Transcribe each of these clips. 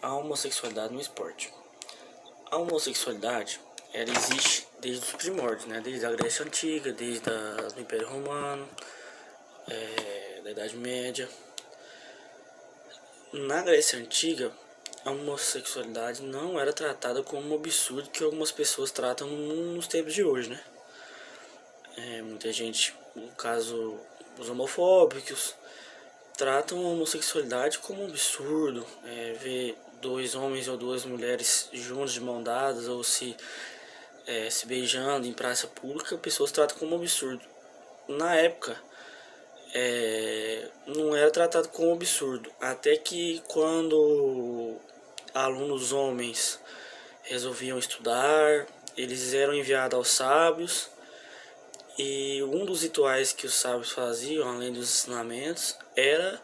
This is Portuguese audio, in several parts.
A homossexualidade no esporte. A homossexualidade, ela existe desde os primórdios, né? Desde a Grécia Antiga, desde o Império Romano, da Idade Média. Na Grécia Antiga, a homossexualidade não era tratada como um absurdo que algumas pessoas tratam nos tempos de hoje, né? Muita gente, no caso, os homofóbicos, tratam a homossexualidade como um absurdo. Ver dois homens ou duas mulheres juntos de mão dadas ou se beijando em praça pública, pessoas tratam como um absurdo. Na época, não era tratado como um absurdo, até que quando alunos homens resolviam estudar, eles eram enviados aos sábios, e um dos rituais que os sábios faziam, além dos ensinamentos, era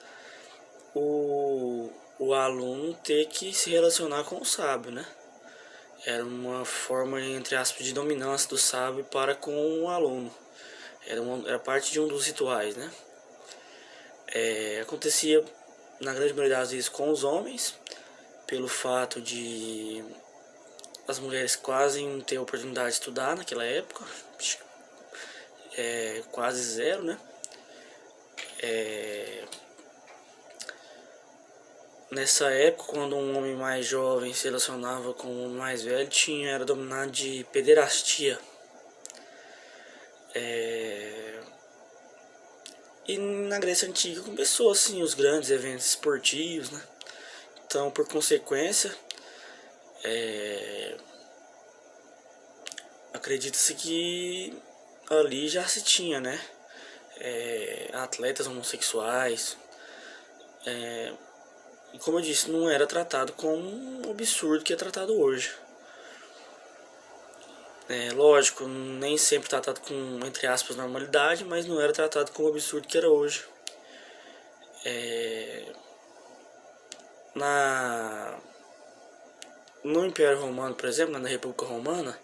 o aluno ter que se relacionar com o sábio, né? Era uma forma, entre aspas, de dominância do sábio para com o aluno. Era parte de um dos rituais, né? Acontecia, na grande maioria das vezes, com os homens, pelo fato de as mulheres quase não ter oportunidade de estudar naquela época, quase zero, né? Nessa época, quando um homem mais jovem se relacionava com um homem mais velho, era dominado de pederastia. E na Grécia Antiga começou assim os grandes eventos esportivos, né? Então, por consequência, acredita-se que ali já se tinha, né? Atletas homossexuais. E como eu disse, não era tratado como um absurdo que é tratado hoje. Lógico, nem sempre tratado com, entre aspas, normalidade, mas não era tratado como um absurdo que era hoje. No Império Romano, por exemplo, na República Romana,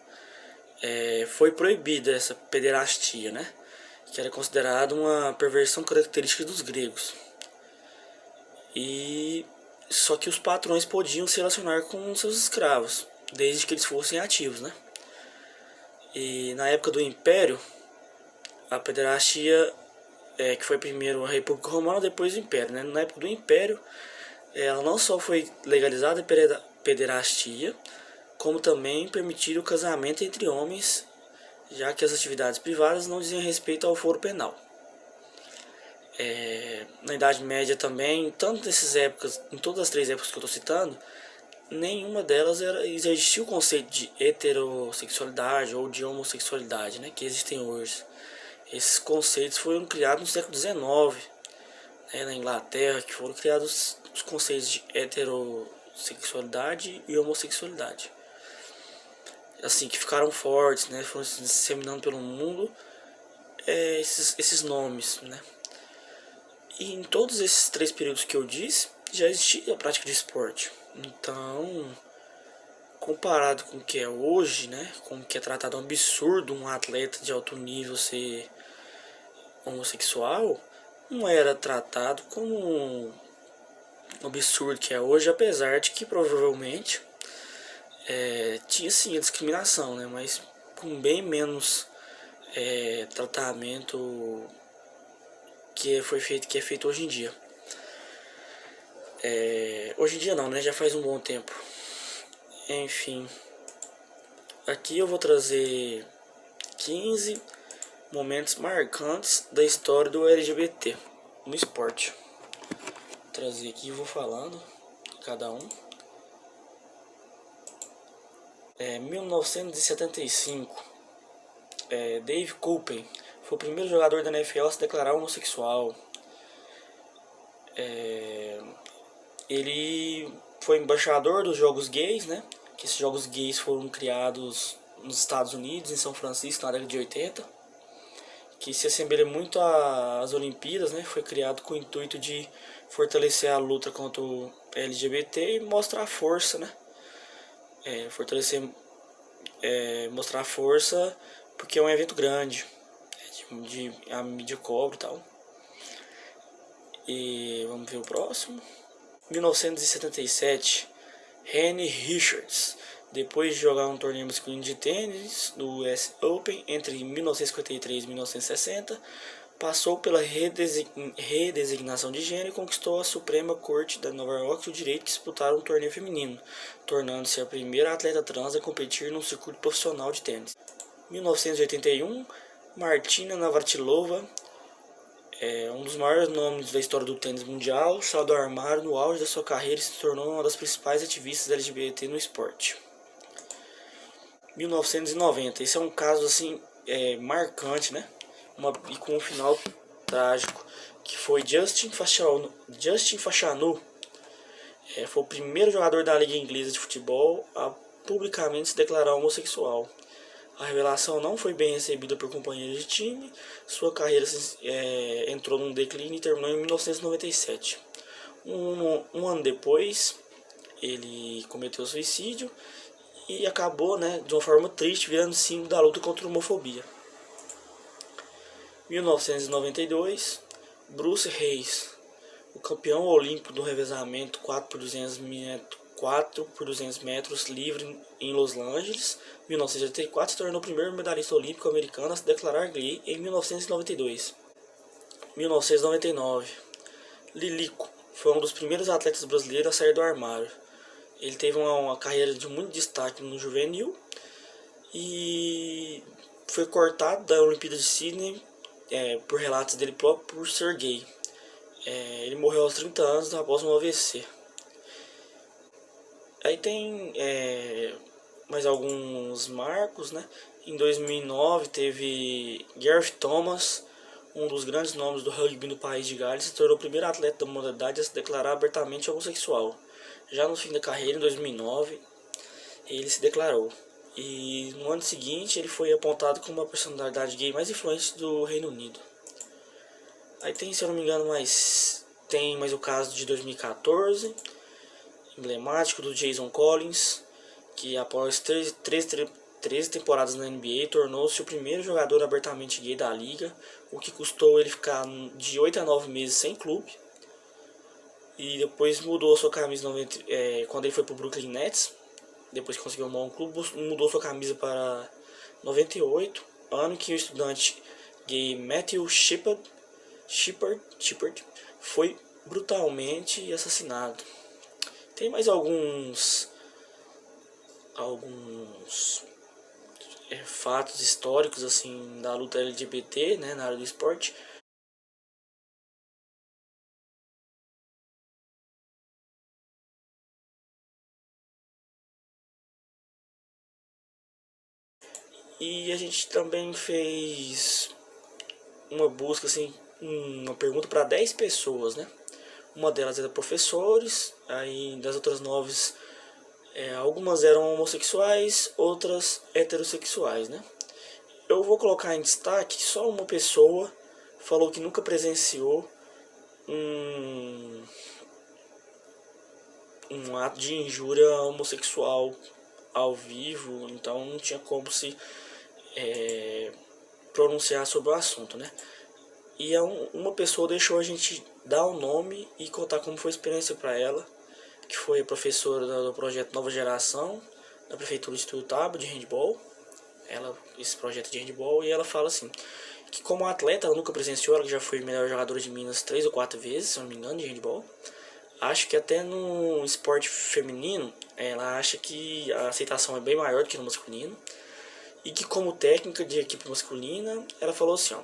foi proibida essa pederastia, né? Que era considerada uma perversão característica dos gregos. Só que os patrões podiam se relacionar com seus escravos, desde que eles fossem ativos, né? E na época do Império, a pederastia, que foi primeiro a República Romana, depois o Império, né? Na época do Império, ela não só foi legalizada a pederastia, como também permitiram o casamento entre homens, já que as atividades privadas não diziam respeito ao foro penal. Na Idade Média também, tanto nessas épocas, em todas as três épocas que eu estou citando, nenhuma delas existia o conceito de heterossexualidade ou de homossexualidade, né, que existem hoje. Esses conceitos foram criados no século XIX, né, na Inglaterra, que foram criados os conceitos de heterossexualidade e homossexualidade. Assim, que ficaram fortes, né, foram se disseminando pelo mundo esses nomes, né. E em todos esses três períodos que eu disse, já existia a prática de esporte. Então, comparado com o que é hoje, né, com o que é tratado um absurdo um atleta de alto nível ser homossexual, não era tratado como um absurdo que é hoje, apesar de que provavelmente tinha sim a discriminação, né, mas com bem menos tratamento que é feito hoje em dia. Hoje em dia não, né? Já faz um bom tempo. Enfim, aqui eu vou trazer 15 momentos marcantes da história do LGBT no esporte. Vou trazer aqui e vou falando cada um. 1975, Dave Coupen foi o primeiro jogador da NFL a se declarar homossexual. Ele foi embaixador dos jogos gays, né? Que esses jogos gays foram criados nos Estados Unidos, em São Francisco, na década de 80. Que se assemelha muito às Olimpíadas, né? Foi criado com o intuito de fortalecer a luta contra o LGBT e mostrar a força, né? Mostrar a força porque é um evento grande, a mídia cobre e tal. E vamos ver o próximo. 1977, Rene Richards, depois de jogar um torneio masculino de tênis no US Open entre 1953 e 1960, passou pela redesignação de gênero e conquistou a Suprema Corte de Nova York o direito de disputar um torneio feminino, tornando-se a primeira atleta trans a competir num circuito profissional de tênis. 1981, Martina Navratilova, um dos maiores nomes da história do tênis mundial, saiu do armário no auge da sua carreira e se tornou uma das principais ativistas LGBT no esporte. 1990, esse é um caso assim marcante, né? E com um final trágico, que foi Justin Fashanu, foi o primeiro jogador da liga inglesa de futebol a publicamente se declarar homossexual. A revelação não foi bem recebida por companheiros de time, sua carreira entrou num declínio e terminou em 1997. Um ano depois, ele cometeu suicídio e acabou, de uma forma triste, virando símbolo da luta contra a homofobia. 1992, Bruce Hayes, o campeão olímpico do revezamento 4x200 metros livre em Los Angeles, 1984, se tornou o primeiro medalhista olímpico americano a se declarar gay em 1992. 1999, Lilico foi um dos primeiros atletas brasileiros a sair do armário. Ele teve uma carreira de muito destaque no juvenil e foi cortado da Olimpíada de Sydney, por relatos dele próprio, por ser gay. Ele morreu aos 30 anos após um AVC. Aí tem mais alguns marcos, né? Em 2009 teve Gareth Thomas, um dos grandes nomes do rugby no país de Gales, se tornou o primeiro atleta da modalidade a se declarar abertamente homossexual. Já no fim da carreira, em 2009, ele se declarou. E no ano seguinte ele foi apontado como a personalidade gay mais influente do Reino Unido. Aí tem, se eu não me engano, tem mais o caso de 2014, emblemático, do Jason Collins, que após 13 temporadas na NBA tornou-se o primeiro jogador abertamente gay da liga, o que custou ele ficar de 8 a 9 meses sem clube. E depois mudou sua camisa quando ele foi para o Brooklyn Nets, depois que conseguiu arrumar um clube, mudou sua camisa para 98, ano que o estudante gay Matthew Shepard foi brutalmente assassinado. Tem mais alguns fatos históricos assim da luta LGBT, na área do esporte. E a gente também fez uma busca, assim, uma pergunta para 10 pessoas, né? Uma delas era professores, aí das outras 9, algumas eram homossexuais, outras heterossexuais, né? Eu vou colocar em destaque, só uma pessoa falou que nunca presenciou um ato de injúria homossexual ao vivo, então não tinha como se pronunciar sobre o assunto, né? E uma pessoa deixou a gente dar o nome e contar como foi a experiência para ela, que foi a professora do projeto Nova Geração, da Prefeitura de Tuiutaba, de handball. Esse projeto de handball, e ela fala assim, que como atleta ela nunca presenciou, ela já foi melhor jogadora de Minas 3 ou 4 vezes, se não me engano, de handball. Acho que até no esporte feminino, ela acha que a aceitação é bem maior do que no masculino. E que como técnica de equipe masculina, ela falou assim,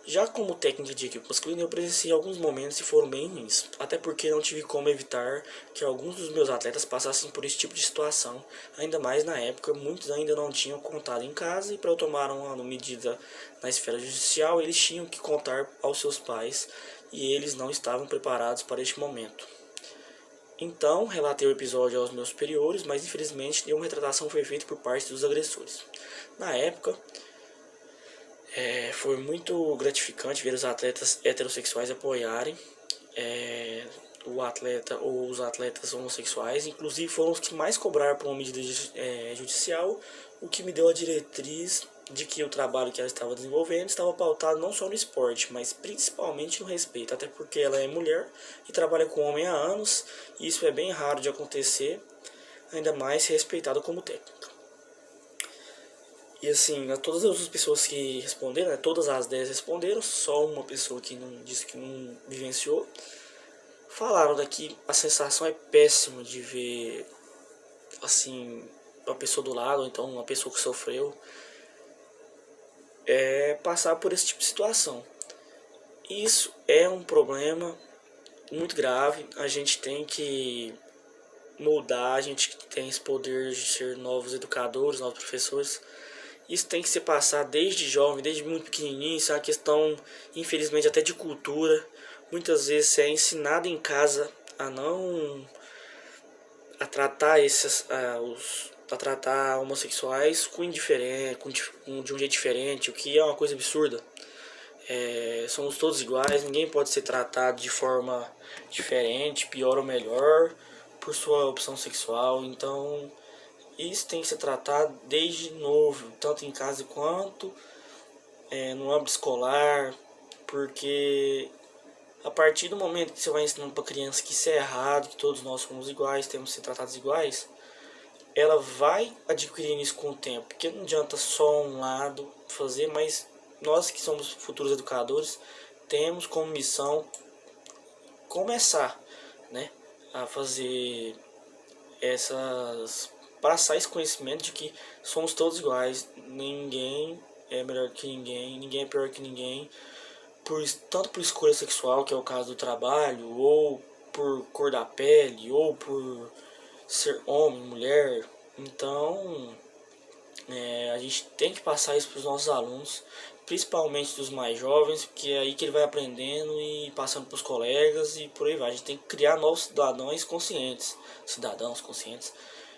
já como técnica de equipe masculina eu presenciei alguns momentos que foram bem ruins, até porque não tive como evitar que alguns dos meus atletas passassem por esse tipo de situação, ainda mais na época muitos ainda não tinham contado em casa e para eu tomar uma medida na esfera judicial eles tinham que contar aos seus pais e eles não estavam preparados para este momento. Então, relatei o episódio aos meus superiores, mas infelizmente nenhuma retratação foi feita por parte dos agressores. Na época, foi muito gratificante ver os atletas heterossexuais apoiarem o atleta ou os atletas homossexuais. Inclusive foram os que mais cobraram por uma medida judicial, o que me deu a diretriz de que o trabalho que ela estava desenvolvendo estava pautado não só no esporte, mas principalmente no respeito, até porque ela é mulher e trabalha com homem há anos, e isso é bem raro de acontecer, ainda mais ser respeitada como técnica. E assim, a todas as outras pessoas que responderam, né, todas as 10 responderam, só uma pessoa que não disse que não vivenciou, falaram daqui a sensação é péssima de ver assim uma pessoa do lado, ou então uma pessoa que sofreu, passar por esse tipo de situação. Isso é um problema muito grave, a gente tem que mudar, a gente tem esse poder de ser novos educadores, novos professores. Isso tem que ser passado desde jovem, desde muito pequenininho. Isso é uma questão, infelizmente, até de cultura. Muitas vezes é ensinado em casa a não a tratar a tratar homossexuais com indiferente, de um jeito diferente, o que é uma coisa absurda. Somos todos iguais, ninguém pode ser tratado de forma diferente, pior ou melhor, por sua opção sexual. Então, isso tem que ser tratado desde novo, tanto em casa quanto no âmbito escolar, porque a partir do momento que você vai ensinando para criança que isso é errado, que todos nós somos iguais, temos que ser tratados iguais, ela vai adquirindo isso com o tempo, porque não adianta só um lado fazer, mas nós que somos futuros educadores temos como missão começar, né, a fazer passar esse conhecimento de que somos todos iguais, ninguém é melhor que ninguém, ninguém é pior que ninguém, tanto por escolha sexual, que é o caso do trabalho, ou por cor da pele, ou por ser homem, mulher. Então, a gente tem que passar isso para os nossos alunos, principalmente dos mais jovens, porque é aí que ele vai aprendendo e passando para os colegas e por aí vai. A gente tem que criar novos cidadãos conscientes,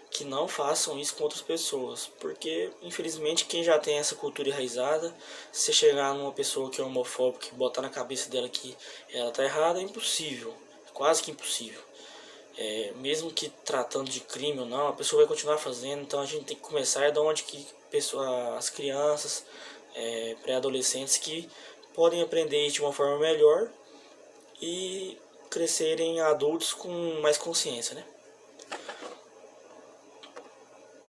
que não façam isso com outras pessoas, porque infelizmente quem já tem essa cultura enraizada, se chegar numa pessoa que é homofóbica e botar na cabeça dela que ela tá errada, é impossível, quase que impossível. Mesmo que tratando de crime ou não, a pessoa vai continuar fazendo. Então a gente tem que começar de onde que as crianças, pré-adolescentes, que podem aprender isso de uma forma melhor e crescerem adultos com mais consciência, né?